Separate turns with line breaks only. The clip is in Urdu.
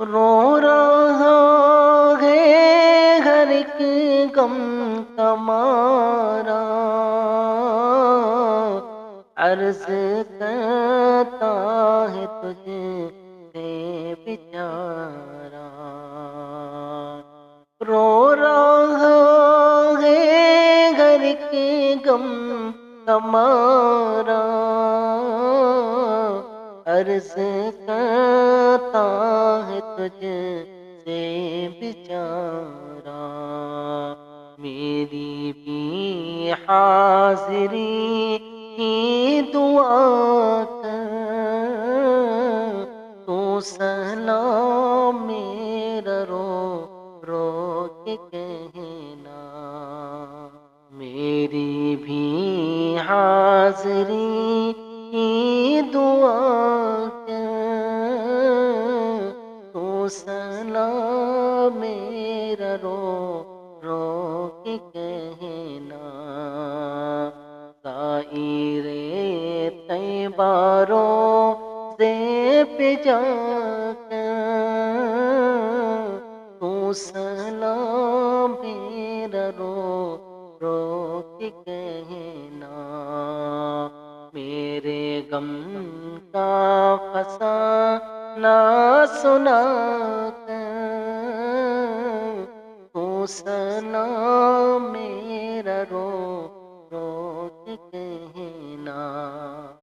رو رہا ہے ہر ایک غم تمہارا، عرض کرتا ہے تجھ سے بیچارہ، رو رہا ہے ہر ایک غم تمہارا، عرض کرتا ہے تجھ سے بیچارہ، میری بھی حاضری کی دعا کر، تو سلام میرا رو رو کے کہنا، میری بھی حاضری کی دعا کر، تو سلام میرا رو رو کے کہنا، سائر طیبہ روضے پہ جا کر، تو سلام میرا رو رو کے کہنا، میرے غم کا فسانہ سنا کر، تو سلام میرا رو